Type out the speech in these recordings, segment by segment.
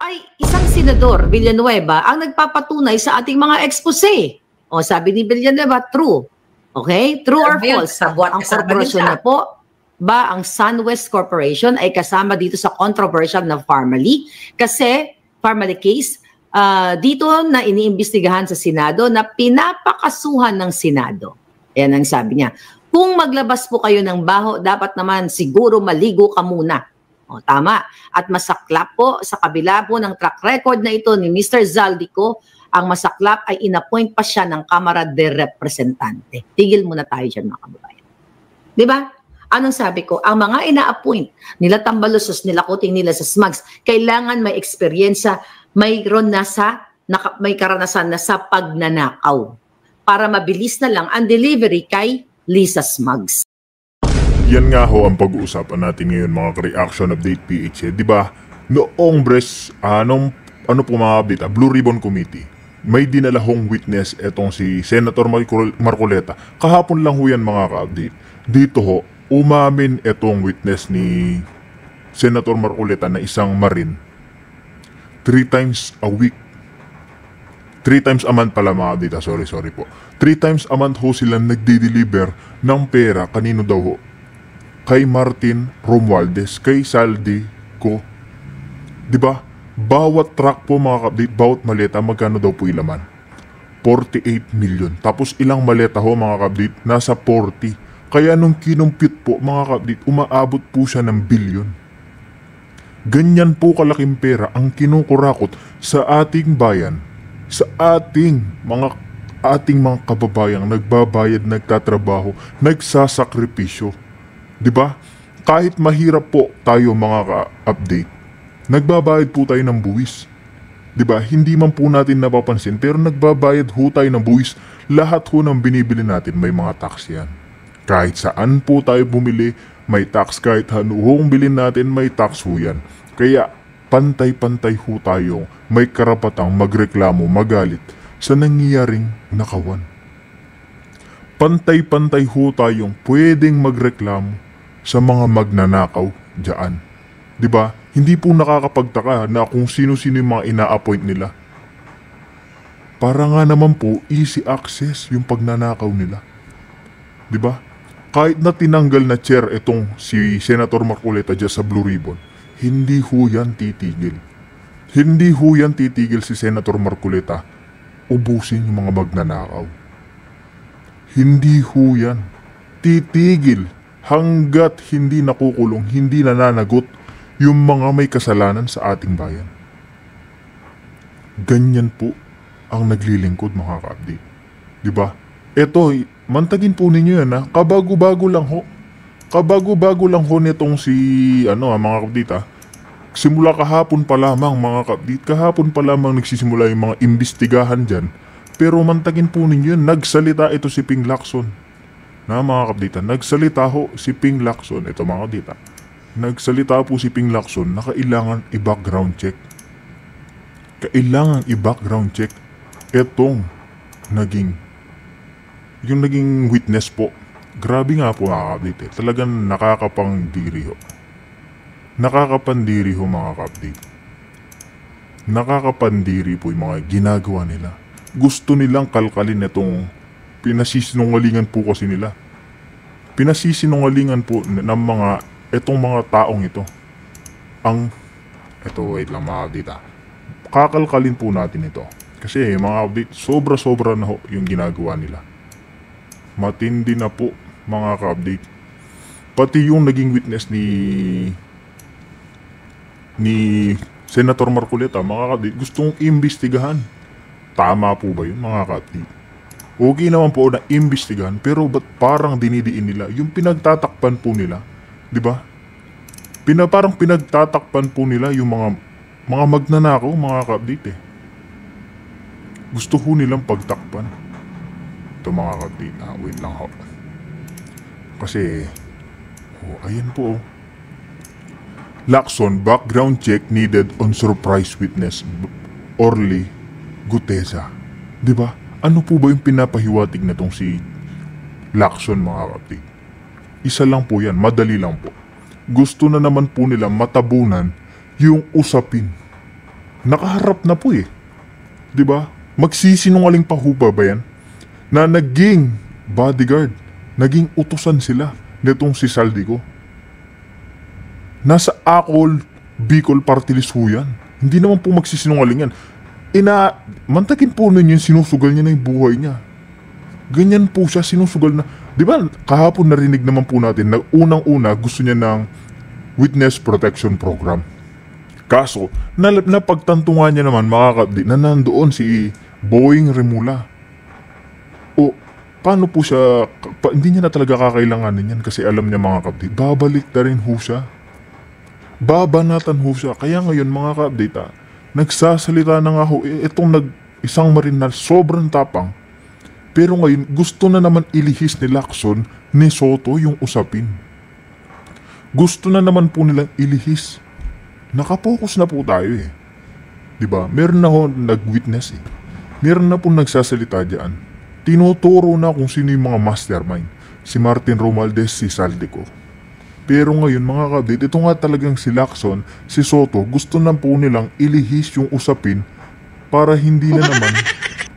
ay isang senador, Villanueva, ang nagpapatunay sa ating mga expose. O sabi ni Villanueva, true. Okay? True or false? Ang korporasyon na po ba ang SunWest Corporation ay kasama dito sa controversial na Pharmaly? Kasi Pharmaly case, dito na iniimbestigahan sa Senado na pinapakasuhan ng Senado. Yan ang sabi niya. Kung maglabas po kayo ng baho, dapat naman siguro maligo ka muna. O, tama. At masaklap po, sa kabila po ng track record na ito ni Mr. Zaldico, ang masaklap ay inappoint pa siya ng Kamara de Representante. Tigil muna tayo dyan, mga kababayan. Di ba? Anong sabi ko? Ang mga ina-appoint, nila Tambalusos, nila Kuting, nila sa SMAGS, kailangan may eksperyensya, mayroon na may karanasan na sa pagnanakaw. Para mabilis na lang ang delivery kay Lisa SMAGS. Yan nga ho ang pag-uusapan natin ngayon mga ka-reaction update PH. Diba, noong ano po mga update, Blue Ribbon Committee, may dinala hong witness etong si Senator Marcoleta. Kahapon lang ho yan mga ka-update. Dito ho, umamin etong witness ni Senator Marcoleta na isang Marine 3 times a week. 3 times a month pala mga update. Sorry po. 3 times a month ho silang nagde-deliver ng pera. Kanino daw ho? Kay Martin Romualdez, kay Saldi ko. Diba? Bawat truck po mga ka-update, bawat maleta, magkano daw po ilaman? 48 million. Tapos ilang maleta ho mga ka-update? Nasa 40. Kaya nung kinumpute po mga ka-update, umaabot po siya ng bilyon. Ganyan po kalaking pera ang kinukurakot sa ating bayan, sa ating mga kababayang nagbabayad, nagtatrabaho, nagsasakripisyo. Diba? Kahit mahirap po tayo mga ka-update, nagbabayad po tayo ng buwis. Diba? Hindi man po natin napapansin, pero nagbabayad ho tayo ng buwis. Lahat ho ng binibili natin may mga tax yan. Kahit saan po tayo bumili, may tax. Kahit ano hong bilhin natin, may tax ho yan. Kaya pantay-pantay ho tayo may karapatang magreklamo, magalit sa nangyayaring nakawan. Pantay-pantay ho tayong pwedeng magreklamo sa mga magnanakaw dyan. Diba? Hindi po nakakapagtaka na kung sino-sino yung mga ina-appoint nila. Para nga naman po, easy access yung pagnanakaw nila. Diba? Kahit na tinanggal na chair itong si Senator Marcoleta dyan sa Blue Ribbon, hindi ho yan titigil. Hindi ho yan titigil si Senator Marcoleta ubusin yung mga magnanakaw. Hindi ho yan titigil hanggat hindi nakukulong, hindi nananagot yung mga may kasalanan sa ating bayan. Ganyan po ang naglilingkod mga ka-update. Diba? Eto, mantagin po ninyo yan ha. Kabago-bago lang ho. Kabago-bago lang ho nitong si mga ka-update ha. Simula kahapon pa lamang mga ka-update. Kahapon pa lamang nagsisimula yung mga imbestigahan dyan. Pero mantagin po ninyo yan. Nagsalita ito si Ping Lacson. Na mga kapdita, nagsalita ho si Ping Lacson. Ito mga kapdita, nagsalita po si Ping Lacson na kailangan i-background check. Kailangan i-background check etong naging witness po. Grabe nga po mga kapdita. Talagang nakakapangdiri ho. Nakakapandiri ho mga kapdita. Nakakapandiri po yung mga ginagawa nila. Gusto nilang kalkalin itong pinasisinungalingan po kasi nila. Pinasisinungalingan po ng itong mga taong ito. Wait lang mga update kakalkalin po natin ito. Kasi mga update, sobra-sobra na ho yung ginagawa nila. Matindi na po mga ka-update. Pati yung naging witness ni Senator Marcoleta, mga ka-update, gustong imbestigahan. Tama po ba yun mga ka-update? Okay naman po na imbestigahan, pero ba't parang dinidiin nila yung pinagtatakpan po nila, di ba? Parang pinagtatakpan po nila yung mga magnanakaw, mga ka-update eh. Gusto ho nilang pagtakpan. Ito mga ka-update, wait lang ho. Kasi, ayan po. Lacson, background check needed on surprise witness Orly Gutesa. Di ba? Ano po ba yung pinapahiwatig na tong si Lacson mga kapatid? Isa lang po yan, madali lang po. Gusto na naman po nila matabunan yung usapin Nakaharap na po eh. Diba? Magsisinungaling pa ho ba yan? Na naging bodyguard, naging utusan sila nitong si Saldico. Nasa Akol, Bicol Party List ho yan. Hindi naman po magsisinungaling yan. Mantakin po ninyo yung sinusugal niya na yung buhay niya. Ganyan po siya, sinusugal na. Di ba, kahapon narinig naman po natin na unang-una gusto niya ng Witness Protection Program. Kaso, napagtantungan niya naman mga kapdi na nandoon si Boeing Remula. O, paano po siya, hindi niya na talaga kakailanganin yan kasi alam niya mga kapdi, babalik na rin ho siya. Babanatan ho siya. Kaya ngayon mga kapdi, nagsasalita na nga ho, itong isang marinal sobrang tapang. Pero ngayon, gusto na naman ilihis ni Lacson ni Soto yung usapin. Gusto na naman po nilang ilihis. Nakapokus na po tayo eh. Diba? Meron na ho nag-witness eh. Meron na po nagsasalita dyan. Tinuturo na kung sino yung mga mastermind. Si Martin Romualdez, si Saldico. Pero ngayon mga kabit, ito nga talagang si Lacson, si Soto, gusto na po nilang ilihis yung usapin para hindi na naman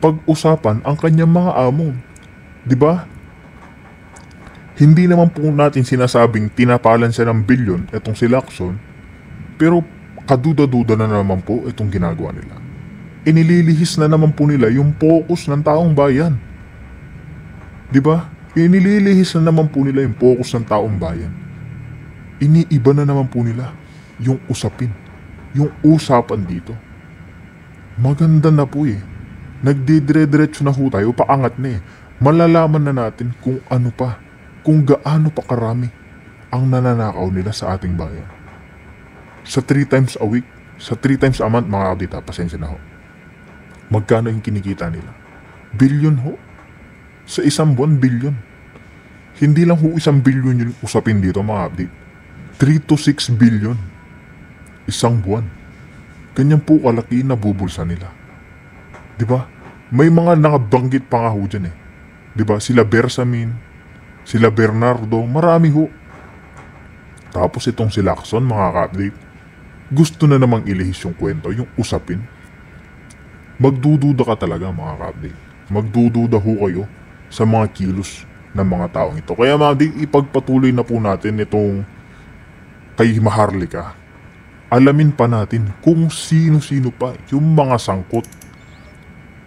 pag-usapan ang kanyang mga amo. Diba? Hindi naman po natin sinasabing tinapalan siya ng bilyon itong si Lacson, pero kaduda-duda na naman po itong ginagawa nila. Inililihis na naman po nila yung focus ng taong bayan. Diba? Inililihis na naman po nila yung focus ng taong bayan. Iniiba na naman po nila yung usapin, yung usapan dito. Maganda na po eh. Nagdidire-diretso na ho tayo, paangat na eh. Malalaman na natin kung ano pa, kung gaano pa karami ang nananakaw nila sa ating bayan. Sa 3 times a week, sa 3 times a month mga kabita, pasensya na ho. Magkano yung kinikita nila? Bilyon ho. Sa isang buwan, bilyon. Hindi lang ho 1 bilyon yung usapin dito mga kabit. 3 to 6 bilyon. Isang buwan. Ganyan po kalaki na bubulsa nila. Diba? May mga nakabanggit pa nga ho dyan eh. Diba? Sila Bersamin, sila Bernardo, marami ho. Tapos itong si Lacson, mga ka-update, gusto na namang ilihis yung kwento, yung usapin. Magdududa ka talaga mga ka-update. Magdududa ho kayo sa mga kilos ng mga taong ito. Kaya mga update, ipagpatuloy na po natin itong kay Maharlika. Alamin pa natin kung sino-sino pa yung mga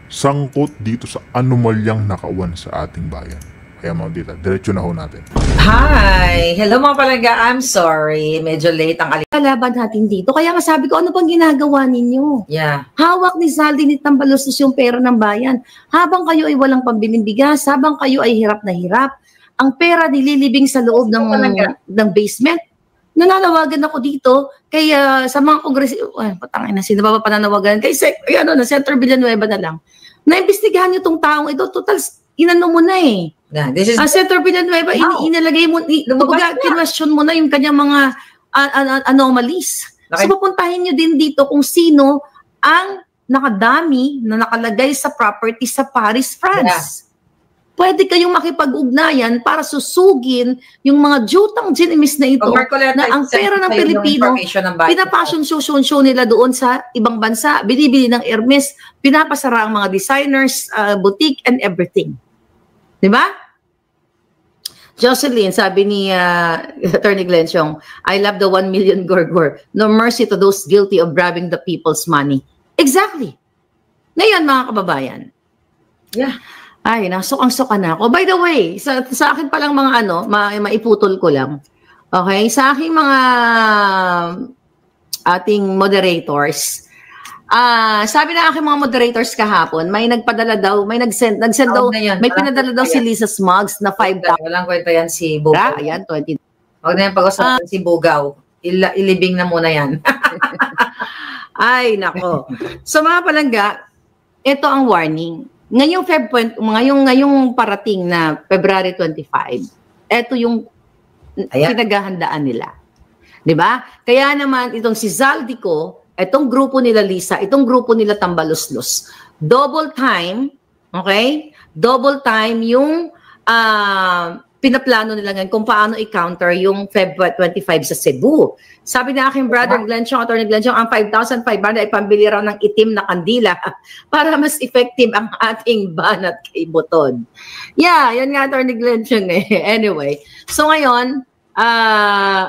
sangkot dito sa anomalyang nakawan sa ating bayan. Kaya mga dita, diretso na ho natin. Hi! Hello mga palangga, I'm sorry. Medyo late ang Kalaban natin dito. Kaya masabi ko, ano pang ginagawa ninyo? Yeah. Hawak ni Saldi ni Tambaluslos yung pera ng bayan. Habang kayo ay walang pambiling bigas, habang kayo ay hirap na hirap, ang pera nililibing sa loob ng basement. Nananawagan ako dito kay sa mga kongresista, patangin na, sino ba pananawagan? Kay Senator Villanueva na lang. Naimbestigahan niyo tong taong ito, total, inano mo na eh. Yeah, this is Senator Villanueva, inilagay mo, kinwestiyon mo na yung kanyang mga anomalies. So pupuntahin niyo din dito kung sino ang nakadami na nakalagay sa property sa Paris, France. Yeah. Pwede kayong makipag-ugnayan para susugin yung mga jutang ginimis na ito na ang pera ng Pilipino, pinapasyon show nila doon sa ibang bansa, binibili ng Hermes, pinapasara ang mga designers, boutique and everything. Diba? Jocelyn, sabi ni Attorney Glensiong, I love the 1 million gorgor. No mercy to those guilty of grabbing the people's money. Exactly. Ngayon mga kababayan. Yeah. Ay, nasukang-suka na ako. By the way, sa akin palang mga maiputol ko lang. Okay? Sa aking mga ating moderators, sabi na aking mga moderators kahapon, may nagpadala daw, may nagsend daw, may pinadala daw si Lisa Smugs na 5,000. Walang kwento yan si Bugaw. Ayan, 20. Huwag na yung pag-usapan si Bugaw. Ilibing na muna yan. Ay, nako. So mga palangga, ito ang warning. Ngayong parating na February 25, ito yung pinaghahandaan nila. 'Di ba? Kaya naman itong si Zaldico, itong grupo nila Lisa, itong grupo nila Tambaluslos, double time, okay? Double time yung pinaplano nila ngayon kung paano i-counter yung Feb 25 sa Cebu. Sabi na aking brother Glenn Chong, Attorney Glenn Chong, ang 5,500 ay pambili raw ng itim na kandila para mas effective ang ating banat kay Boton. Yeah, yan nga Attorney Glenn Chong eh. Anyway, so ngayon,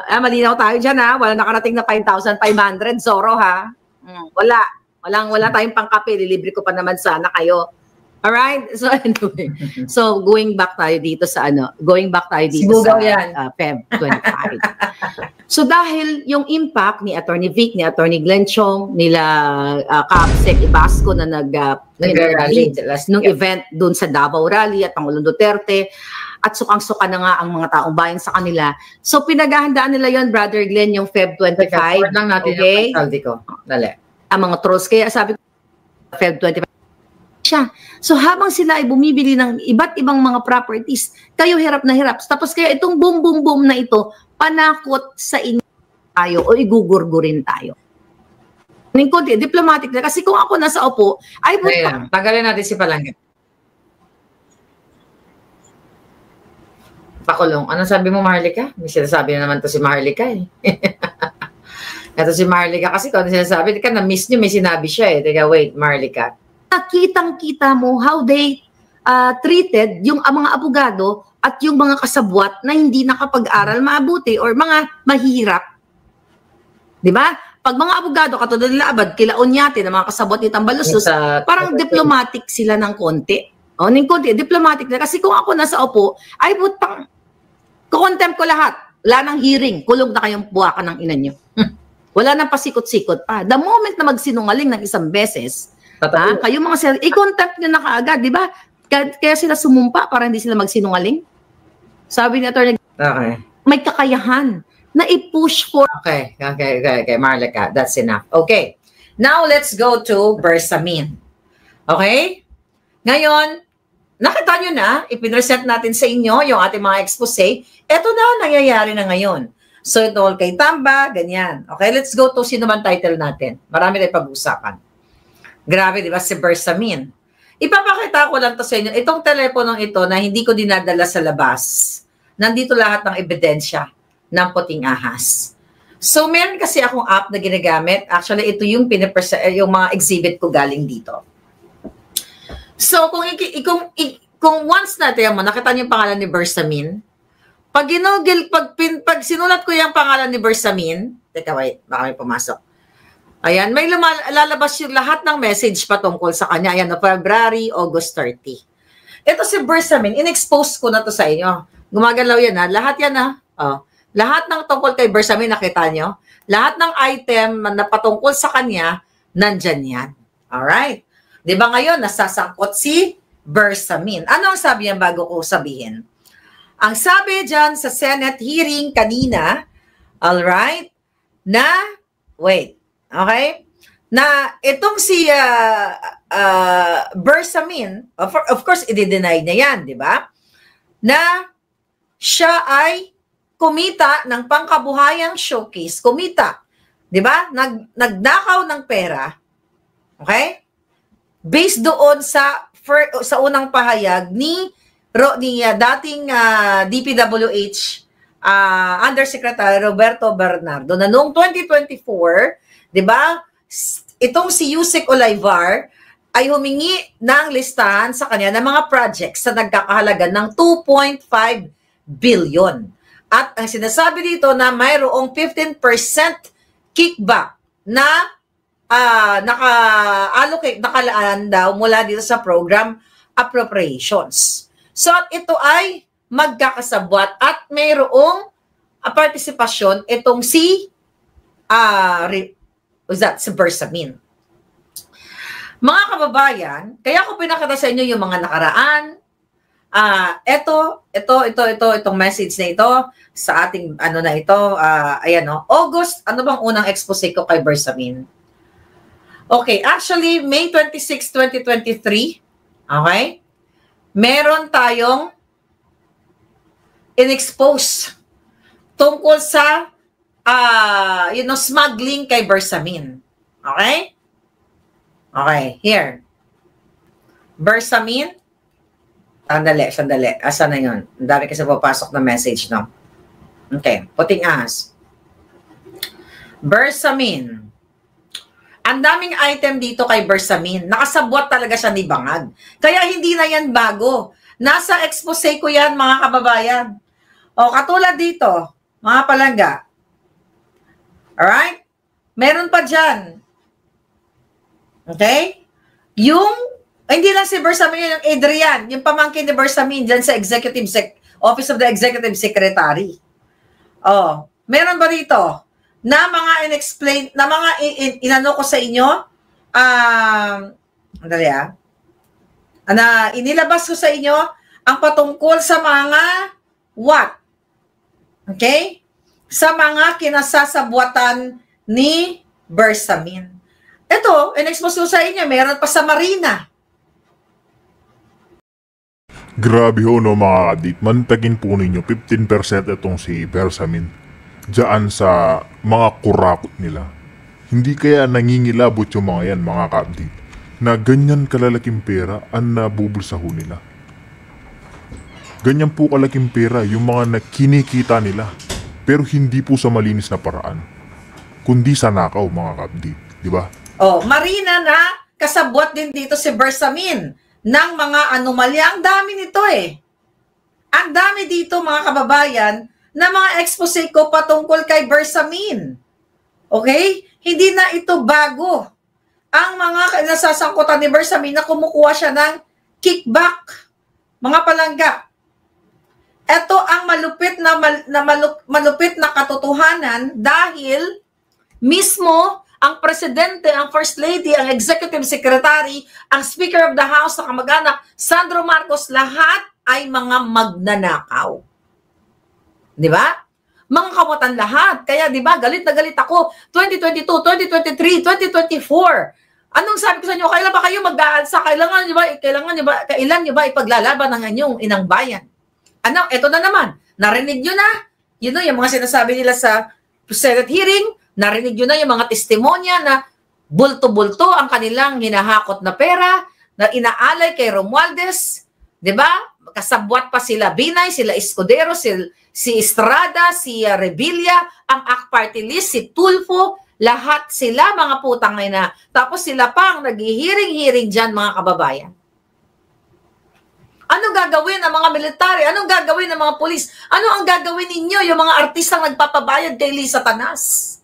malinaw tayo dyan ha, wala nakarating na 5,500, Zoro ha. Wala tayong pangkape, lilibre ko pa naman sana kayo. Alright? So anyway, so going back tayo dito sa Feb 25. So dahil yung impact ni Attorney Vic, ni Attorney Glenn Chong, nila Kapsec Ibasco na nag-rally nung event dun sa Davao Rally at Pangulong Duterte, at sukang-suka na nga ang mga taong bayan sa kanila. So pinaghahandaan nila yon Brother Glenn, yung Feb 25. Lang natin yung saldi ko. Dali. Ang mga trolls, kaya sabi ko, Feb 25 siya. So habang sila ay bumibili ng iba't ibang mga properties, kayo hirap na hirap. Tapos kaya itong boom boom boom na ito, panakot sa inyo tayo o igugurgurin tayo. Kunti, diplomatic na. Kasi kung ako nasa upo, ay tagalin natin si Palangga. Pakulong. Ano sabi mo, Maharlika? May sinasabi na naman to si Maharlika eh. Ito si Maharlika kasi kung ano sinasabi, na-miss nyo, may sinabi siya eh. Teka, wait, Maharlika. Kitang-kita mo how they treated yung mga abogado at yung mga kasabwat na hindi nakapag-aral mabuti or mga mahirap. Di ba? Pag mga abogado, katulad nila Abad, kila Onyate, na mga kasabwat ni Tambaluslos, parang diplomatic sila ng konti. O, ng konti, diplomatic na. Kasi kung ako nasa upo, ay putang, kukontempt ko lahat. Wala nang hearing. Kulog na kayong buwakan ng ina nyo. Wala nang pasikot-sikot pa. The moment na magsinungaling ng isang beses, kayo mga i-contact nyo na kaagad, di ba? Kaya sila sumumpa para hindi sila magsinungaling. Sabi ni Atty. May kakayahan na i-push for... Okay, Marlica, that's enough. Okay, now let's go to Bersamin. Okay? Ngayon, nakita nyo na, ipinresent natin sa inyo yung ating mga expose. Ito na, nangyayari na ngayon. So, ito kay Tamba, ganyan. Okay, let's go to sino man title natin. Marami tayong pag-usapan. Grabe, di ba? Si Bersamin. Ipapakita ko lang to sa inyo. Itong teleponong ito na hindi ko dinadala sa labas. Nandito lahat ng ebidensya ng puting ahas. So, meron kasi akong app na ginagamit. Actually, ito yung yung mga exhibit ko galing dito. So, kung once natin mo, nakita niyo yung pangalan ni Bersamin, pag sinulat ko yung pangalan ni Bersamin, teka, wait, baka may pumasok. Ayan, may lalabas yung lahat ng message patungkol sa kanya. Ayan, no, February, August 30. Ito si Bersamin, in-expose ko na to sa inyo. Gumagalaw yan ha. Lahat yan ha. Oh. Lahat ng tungkol kay Bersamin, nakita nyo? Lahat ng item na patungkol sa kanya, nandyan yan. Alright? Di ba ngayon, nasasangkot si Bersamin. Ano ang sabi niya bago ko sabihin? Ang sabi dyan sa Senate hearing kanina, alright, na, wait, okay? Na itong si Bersamin, of course, i-deny niya yan, di ba? Na siya ay kumita ng pangkabuhayang showcase. Kumita, di ba? Nagdakaw ng pera, okay? Based doon sa unang pahayag ni dating DPWH Undersecretary Roberto Bernardo na noong 2024, di ba, itong si Yusek Olivar ay humingi ng listahan sa kanya ng mga projects na nagkakahalaga ng 2.5 billion. At ang sinasabi dito na mayroong 15% kickback na naka-allocate, nakalaan daw mula dito sa program appropriations. So, ito ay magkakasabwat at mayroong partisipasyon itong si si Bersamin. Mga kababayan, kaya ko pinakita sa inyo yung mga nakaraan. Itong message na ito sa ating na ito. Ayan o. August, ano bang unang expose ko kay Bersamin? Okay, actually, May 26, 2023, okay? Meron tayong in-expose tungkol sa smuggling kay Bersamin. Okay? Okay, here. Bersamin. Sandali. Asa na yun? Ang dami kasi papasok na message, no? Okay, puting ahas. Bersamin. Ang daming item dito kay Bersamin. Nakasabwat talaga siya ni Bangag. Kaya hindi na yan bago. Nasa expose ko yan, mga kababayan. O, katulad dito, mga palangga. Alright? Meron pa dyan. Okay? Hindi lang si Bersamin, yung Adrian, yung pamangkin ni Bersamin dyan sa Office of the Executive Secretary. Oh, meron ba dito na mga inexplain, na mga inano ko sa inyo, na inilabas ko sa inyo ang patungkol sa mga what? Okay? Sa mga kinasasabwatan ni Bersamin. Ito, in-expose ko sa inyo, meron pa sa Marina. Grabe ho no mga kadit, mantagin po ninyo 15% itong si Bersamin diyan sa mga kurakot nila. Hindi kaya nangingilabot yung mga yan mga kadit na ganyan kalalaking pera ang nabubulsaho nila. Ganyan po kalaking pera yung mga nakinikita nila pero hindi po sa malinis na paraan kundi sa nakaw mga kadit, di ba? Oh, Marina na kasabwat din dito si Bersamin ng mga anomalya. Ang dami nito eh. Ang dami dito mga kababayan na mga expose ko patungkol kay Bersamin. Okay? Hindi na ito bago. Ang mga nasasangkutan ni Bersamin na kumukuha siya ng kickback. Mga palangga. Ito ang malupit na katotohanan dahil mismo ang presidente, ang first lady, ang executive secretary, ang speaker of the house na kamag-anak, Sandro Marcos, lahat ay mga magnanakaw. Di ba? Mga kawatan lahat. Kaya di ba, galit na galit ako. 2022, 2023, 2024. Anong sabi ko sa inyo? Kailan ba kayo mag-aalsa? Kailan nyo ba ipaglalaban ng inyong inang bayan? Ano? Ito na naman. Narinig nyo na. Yun know, yung mga sinasabi nila sa Senate hearing. Narinig nyo na yung mga testimonya na bulto-bulto ang kanilang hinahakot na pera na inaalay kay Romualdez. Diba? Kasabwat pa sila Binay, sila Escudero, si Estrada, si Revilla, ang AK Party List, si Tulfo, lahat sila mga putang ina. Tapos sila pang naghihiring-hiring dyan mga kababayan. Anong gagawin ng mga military? Anong gagawin ng mga pulis? Ano ang gagawin ninyo, yung mga artistang nagpapabayad kay Lisa Tanas?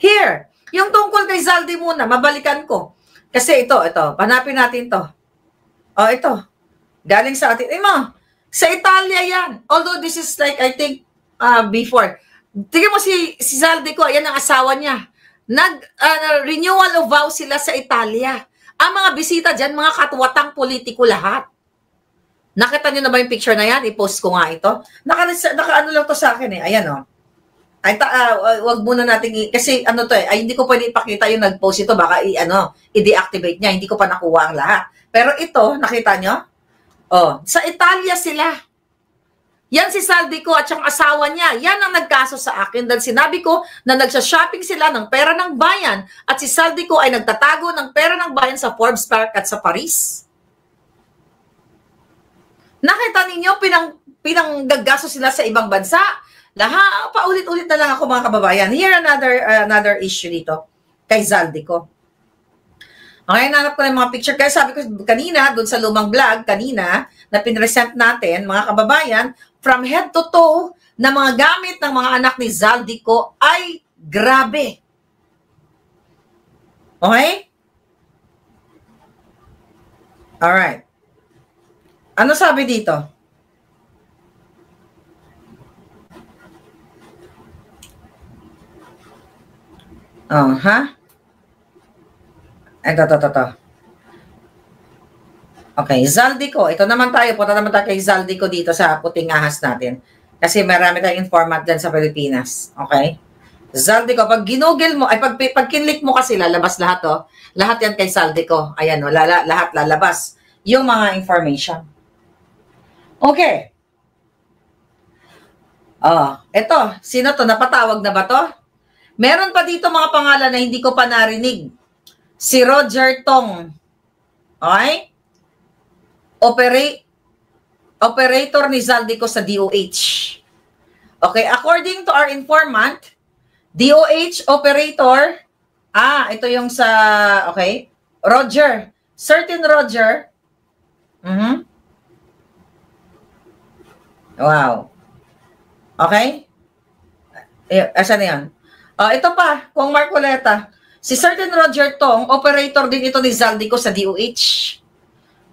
Here, yung tungkol kay Zaldi muna, mabalikan ko. Kasi ito, hanapin natin to. Oh, ito. Galing sa atin. Sa Italia yan. Although this is like, I think, before. Tingnan mo si Zaldi ko, yan ang asawa niya. Renewal of vows sila sa Italia. Ang mga bisita dyan, mga katwatang politiko lahat. Nakita niyo na ba yung picture na yan? I-post ko nga ito. Naka-ano lang to sa akin eh. Ayan o. Wag muna natin kasi ano to hindi ko pwede ipakita yung nag-post ito, baka i-deactivate niya, hindi ko pa nakuha ang lahat. Pero ito, nakita nyo? Oh, sa Italia sila. Yan si Saldico at yung asawa niya. Yan ang nagkaso sa akin dahil sinabi ko na nagsha-shopping sila ng pera ng bayan at si Saldico ay nagtatago ng pera ng bayan sa Forbes Park at sa Paris. Nakita ninyo pinanggagaso sila sa ibang bansa. Lahat, paulit-ulit na lang ako mga kababayan. Here another issue dito kay Zaldico. Okay, nanap ko na yung mga picture. Kaya sabi ko kanina, doon sa lumang vlog, kanina, na pinresent natin, mga kababayan, from head to toe, na mga gamit ng mga anak ni Zaldico ay grabe. Okay? Alright. Ano sabi dito? Oh, ha? Ito. Okay, Zaldico. Ito naman tayo. Punta naman tayo kay Zaldico dito sa puting ahas natin. Kasi marami tayong informant dyan sa Pilipinas. Okay? Zaldico, pag ginugel mo, pag kinlik mo kasi lalabas lahat, oh. Lahat yan kay Zaldico. Ayan, oh, lahat lalabas. Yung mga information. Okay. Oh, ito. Sino to? Napatawag na ba to? Meron pa dito mga pangalan na hindi ko pa narinig. Si Roger Tong. Okay? operator ni Zaldico sa DOH. Okay, according to our informant, DOH operator, ito yung sa, okay, Roger, certain Roger, wow, okay, asan na yan? Ito pa, kung Marcoleta, si certain Roger Tong, operator din ito ni Zaldico sa DOH.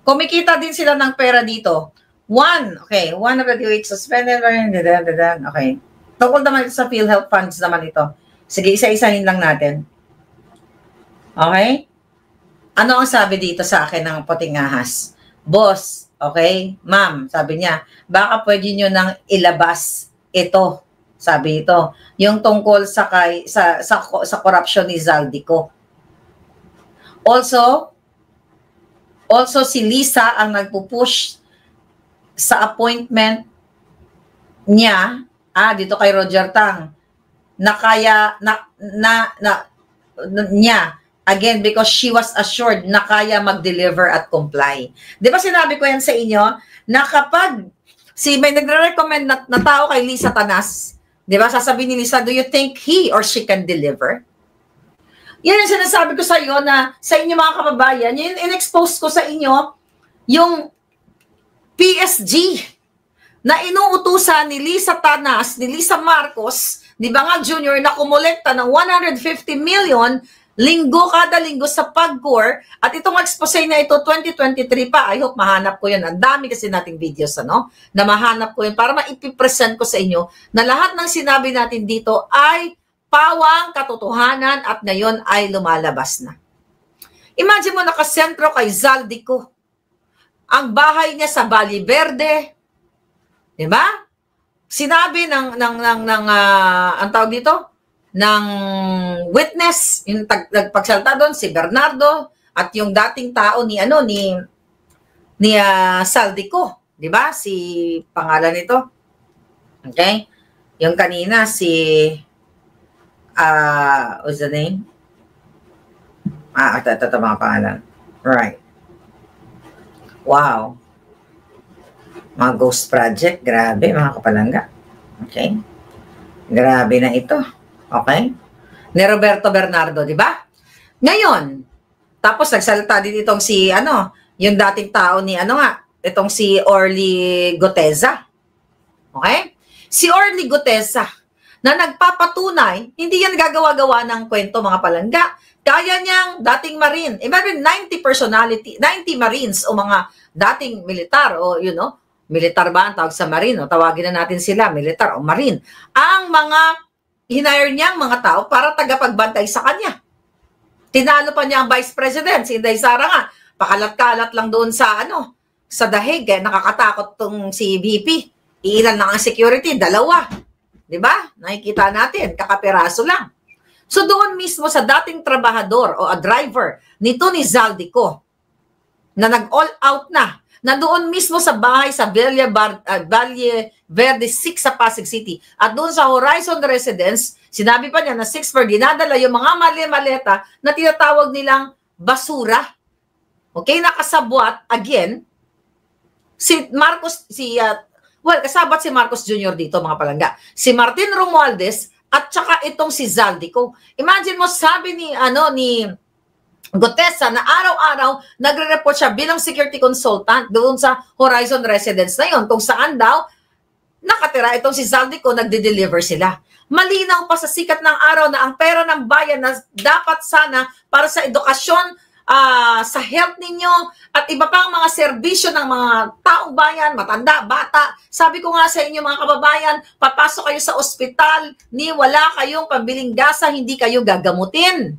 Kumikita din sila ng pera dito. One of the DOH suspended, okay. Tungkol naman ito sa PhilHealth funds naman ito. Sige, isa-isahin lang natin. Okay? Ano ang sabi dito sa akin ng puting ahas? Boss, okay? Ma'am, sabi niya, baka pwede nyo nang ilabas ito. Sabi ito, yung tungkol sa corruption ni Zaldico. Also si Lisa ang nagpupush sa appointment niya, dito kay Roger Tang, na kaya, niya, again, because she was assured na kaya mag-deliver at comply. Di ba sinabi ko yan sa inyo, na kapag may nagre-recommend na tao kay Lisa Tanas, di ba, sasabihin ni Lisa, do you think he or she can deliver? Yan yung sinasabi ko sa iyo na sa inyo mga kababayan, yun in-expose ko sa inyo yung PSG na inuutusan ni Lisa Tanas, ni Lisa Marcos, di ba nga Junior, na kumolekta ng 150 million kada linggo sa PAGCOR. At itong expose na ito, 2023 pa. I hope mahanap ko yun. Ang dami kasi nating videos, na mahanap ko yun para maipipresent ko sa inyo na lahat ng sinabi natin dito ay pawang katotohanan at ngayon ay lumalabas na. Imagine mo nakasentro kay Zaldico. Ang bahay niya sa Valle Verde, di ba? Sinabi ng ang tawag dito, ng witness, yung nagpagsalita doon, si Bernardo, at yung dating tao ni Zaldico, di ba? Si pangalan nito. Okay? Yung kanina, what's the name? Ito mga pangalan. Right. Wow. Mga ghost project, grabe mga kapalangga. Okay? Grabe na ito. Okay? Ni Roberto Bernardo, di ba? Ngayon, tapos nagsalita din itong yung dating tao ni itong si Orly Guteza. Okay? Si Orly Guteza, na nagpapatunay, hindi yan gagawa-gawa ng kwento mga palangga. Kaya niyang dating Marine, imagine 90 Marines o mga dating militar o militar ba ang tawag sa Marine? O tawagin na natin sila, militar o Marine. Ang mga hinire niyang mga tao para tagapagbantay sa kanya. Tinalo pa niya ang Vice President, si Inday Sara nga. Pakalat-kalat lang doon sa dahig, nakakatakot tong si VP. Ilan lang ang security, 2. Diba? Nakikita natin, kakapiraso lang. So doon mismo sa dating trabahador o a driver nito ni Zaldico na nag-all out na doon mismo sa bahay sa Valle Verde 6 sa Pasig City. At doon sa Horizon Residence, sinabi pa niya na 6 per dinadala yung mga maleta na tinatawag nilang basura. Okay, nakasabwat, again, si Marcos, kasabat si Marcos Jr. dito mga palangga. Si Martin Romualdez at saka itong si Zaldico. Imagine mo, sabi ni Gutesa na araw-araw nagre-report siya bilang security consultant doon sa Horizon Residence na yon, kung saan daw nakatira itong si Zaldico, nagde-deliver sila. Malinaw pa sa sikat ng araw na ang pera ng bayan na dapat sana para sa edukasyon, sa health ninyo at iba pang mga serbisyo ng mga taong bayan, matanda, bata. Sabi ko nga sa inyo mga kababayan, papasok kayo sa ospital, wala kayong pambiling gasa, hindi kayo gagamutin.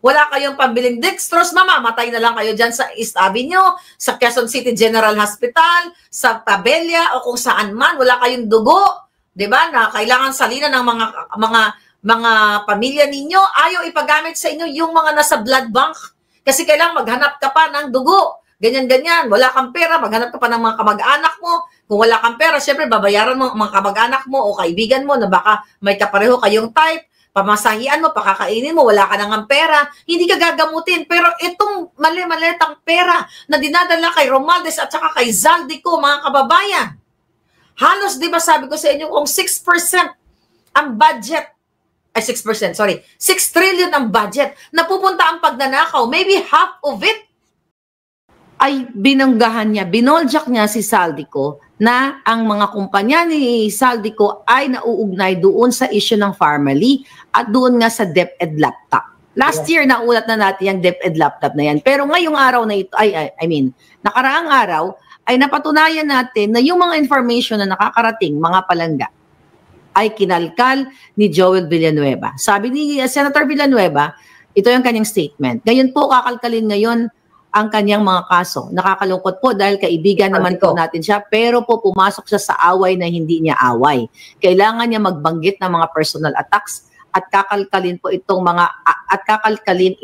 Wala kayong pambiling dextrose, mamamatay na lang kayo dyan sa East Avenue, sa Quezon City General Hospital, sa Tabella o kung saan man, wala kayong dugo, 'di ba? Na kailangan salina ng mga pamilya ninyo, ayaw ipagamit sa inyo yung mga nasa blood bank. Kasi kailangan maghanap ka pa ng dugo. Ganyan-ganyan. Wala kang pera, maghanap ka pa ng mga kamag-anak mo. Kung wala kang pera, syempre babayaran mo mga kamag-anak mo o kaibigan mo na baka may kapareho kayong type. pamasahian mo, pakakainin mo, wala ka nang pera, hindi ka gagamutin. Pero itong mali-malitang pera na dinadala kay Romualdez at saka kay Zaldico, mga kababayan, halos, di ba sabi ko sa inyo, kung 6% ang budget, ay 6%, sorry, 6 trillion ang budget, napupunta ang pagnanakaw, maybe half of it, ay binanggahan niya, binoljak niya si Zaldico na ang mga kumpanya ni Zaldico ay nauugnay doon sa issue ng Pharmally at doon nga sa DepEd laptop. Last year, naulat na natin yung DepEd laptop na yan. Pero ngayong araw na ito, nakaraang araw, ay napatunayan natin na yung mga information na nakakarating, mga palangga, ay kinalkal ni Joel Villanueva. Sabi ni Senator Villanueva, ito yung kanyang statement. Ngayon po, kakalkalin ngayon ang kanyang mga kaso. Nakakalungkot po dahil kaibigan naman po natin siya, pero po pumasok siya sa away na hindi niya away. Kailangan niya magbanggit ng mga personal attacks at kakalkalin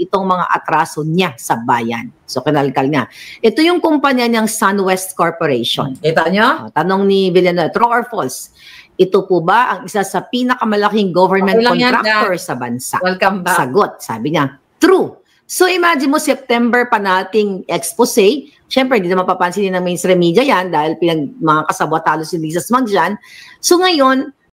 itong mga atraso niya sa bayan. So kinalkal niya. Ito yung kumpanya niyang SunWest Corporation. Kita niyo? Tanong ni Villanueva, true or false? Ito po ba ang isa sa pinakamalaking government contractor sa bansa? Welcome back. Sagot, sabi niya, true. So imagine mo, September pa nating expose. Siyempre, hindi naman papansinin ng mainstream media yan dahil mga kasabwat talo si Lisa Smag dyan. So ngayon,